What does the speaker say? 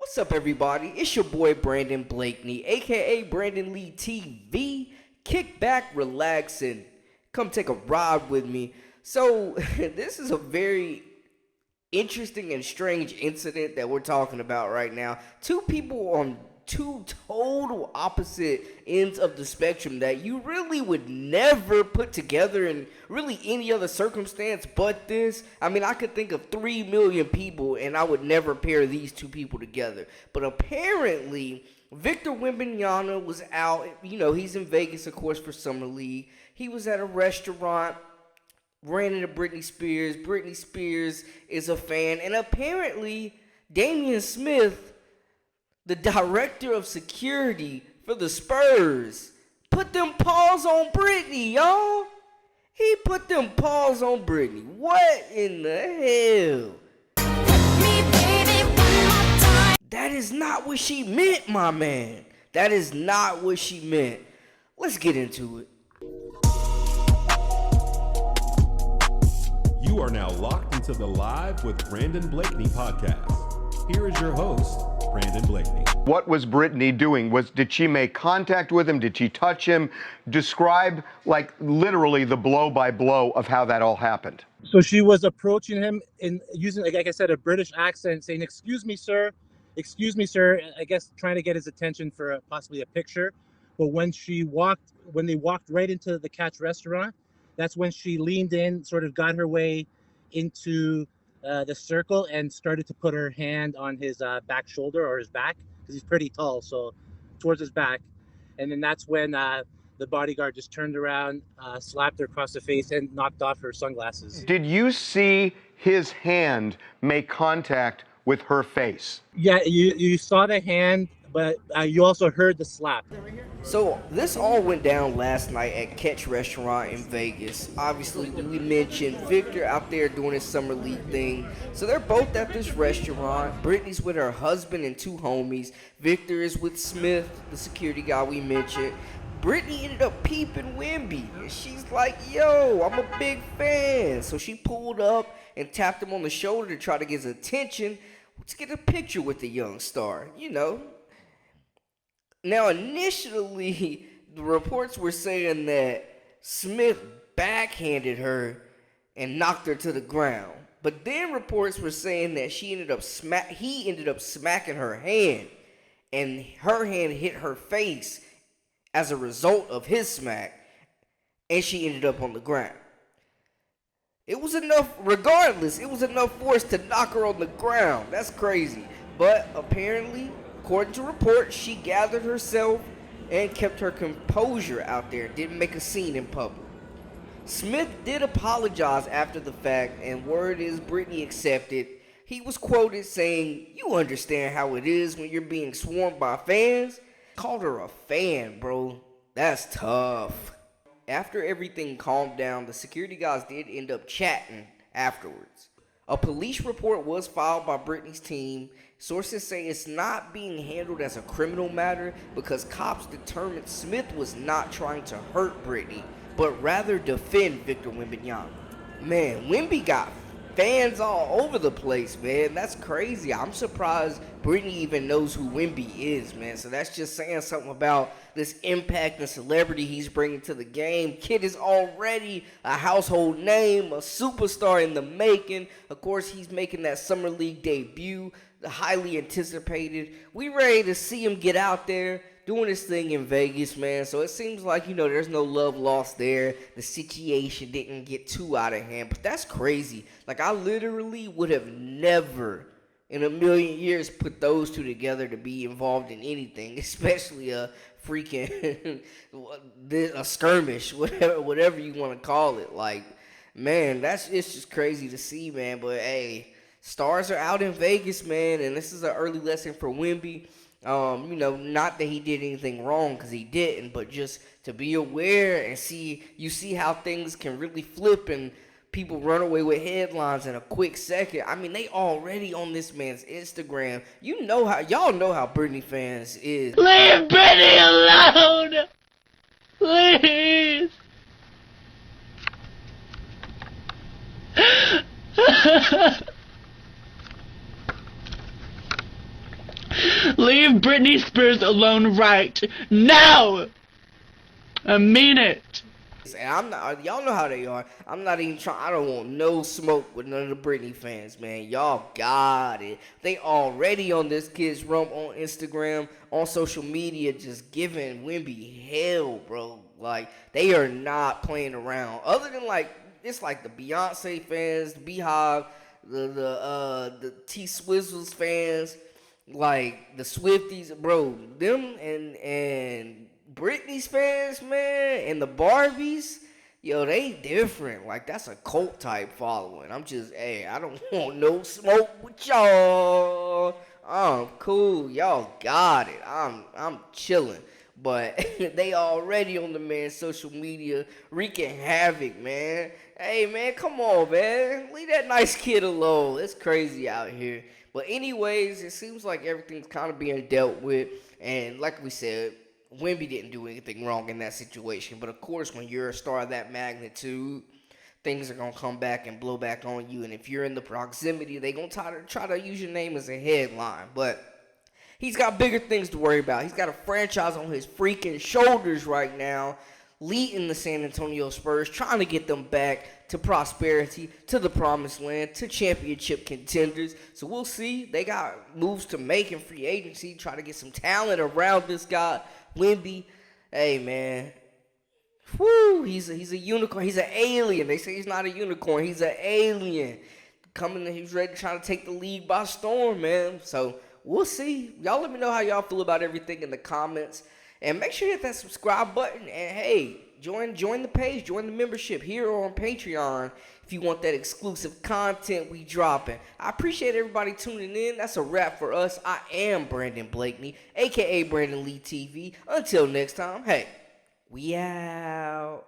What's up, everybody? It's your boy Brandon Blakeney, aka Brandon Lee TV. Kick back, relax, and come take a ride with me. So, this is a very interesting and strange incident that we're talking about right now. Two people on two total opposite ends of the spectrum that you really would never put together in really any other circumstance but this. I mean, I could think of 3 million people and I would never pair these two people together. But apparently, Victor Wembanyama was out. You know, he's in Vegas, of course, for Summer League. He was at a restaurant, ran into Britney Spears. Britney Spears is a fan. And apparently, Damian Smith, the director of security for the Spurs, put them paws on Britney, y'all. He put them paws on Britney. What in the hell? That is not what she meant, my man. That is not what she meant. Let's get into it. You are now locked into the Live with Brandon Blakeney podcast. Here is your host, Brandon Blakeney. What was Britney doing? Did she make contact with him? Did she touch him? Describe, like, literally the blow by blow of how that all happened. So she was approaching him and using, like I said, a British accent, saying, excuse me, sir, I guess trying to get his attention for possibly a picture. But when they walked right into the Catch restaurant, that's when she leaned in, sort of got her way into the circle and started to put her hand on his back shoulder or his back, because he's pretty tall, so towards his back. And then that's when the bodyguard just turned around, slapped her across the face, and knocked off her sunglasses. Did you see his hand make contact with her face? Yeah, you saw the hand, but you also heard the slap. So this all went down last night at Catch Restaurant in Vegas. Obviously, we mentioned Victor out there doing his summer league thing. So they're both at this restaurant. Britney's with her husband and two homies. Victor is with Smith, the security guy we mentioned. Britney ended up peeping Wemby, and she's like, yo, I'm a big fan. So she pulled up and tapped him on the shoulder to try to get his attention to get a picture with the young star, you know. Now, initially, the reports were saying that Smith backhanded her and knocked her to the ground. But then reports were saying that he ended up smacking her hand, and her hand hit her face as a result of his smack, and she ended up on the ground. It was enough force to knock her on the ground. That's crazy. But apparently, according to reports, she gathered herself and kept her composure out there, didn't make a scene in public. Smith did apologize after the fact, and word is Britney accepted. He was quoted saying, "You understand how it is when you're being swarmed by fans?" Called her a fan, bro. That's tough. After everything calmed down, the security guys did end up chatting afterwards. A police report was filed by Britney's team. Sources say it's not being handled as a criminal matter because cops determined Smith was not trying to hurt Britney, but rather defend Victor Wembanyama. Man, Wemby got fans all over the place, man. That's crazy. I'm surprised Britney even knows who Wemby is, man. So that's just saying something about this impact and celebrity he's bringing to the game. Kid is already a household name, a superstar in the making. Of course, he's making that Summer League debut, the highly anticipated. We ready to see him get out there doing his thing in Vegas, man. So it seems like, you know, there's no love lost there. The situation didn't get too out of hand, but that's crazy. Like, I literally would have never in a million years put those two together to be involved in anything, especially a freaking a skirmish, whatever you want to call it. Like, man, it's just crazy to see, man. But hey, stars are out in Vegas, man, and this is an early lesson for Wemby. You know, not that he did anything wrong, because he didn't, but just to be aware and see how things can really flip and people run away with headlines in a quick second. I mean, they already on this man's Instagram. Y'all know how Britney fans is. Leave Britney alone! Please! Leave Britney Spears alone right now. I mean it. And I'm not. Y'all know how they are. I'm not even trying. I don't want no smoke with none of the Britney fans, man. Y'all got it. They already on this kid's rump on Instagram, on social media, just giving Wemby hell, bro. Like they are not playing around. Other than like it's like the Beyonce fans, the Beehive, the T Swizzles fans, like the Swifties, bro. Them and Britney's fans, man, and the Barbies, yo, they different. Like, that's a cult type following. I'm just, hey, I don't want no smoke with y'all. I'm cool. Y'all got it. I'm chilling. But they already on the man's social media wreaking havoc, man. Hey, man, come on, man. Leave that nice kid alone. It's crazy out here. But anyways, it seems like everything's kind of being dealt with. And like we said, Wemby didn't do anything wrong in that situation. But, of course, when you're a star of that magnitude, things are going to come back and blow back on you. And if you're in the proximity, they're going to try to use your name as a headline. But he's got bigger things to worry about. He's got a franchise on his freaking shoulders right now, leading the San Antonio Spurs, trying to get them back to prosperity, to the promised land, to championship contenders. So we'll see. They got moves to make in free agency, try to get some talent around this guy, Wemby. Hey, man. Whoo, he's a unicorn. He's an alien. They say he's not a unicorn. He's an alien. He's ready to try to take the league by storm, man. So we'll see. Y'all let me know how y'all feel about everything in the comments. And make sure you hit that subscribe button. And, hey, join the page. Join the membership here on Patreon if you want that exclusive content we dropping. I appreciate everybody tuning in. That's a wrap for us. I am Brandon Blakeney, a.k.a. Brandon Lee TV. Until next time, hey, we out.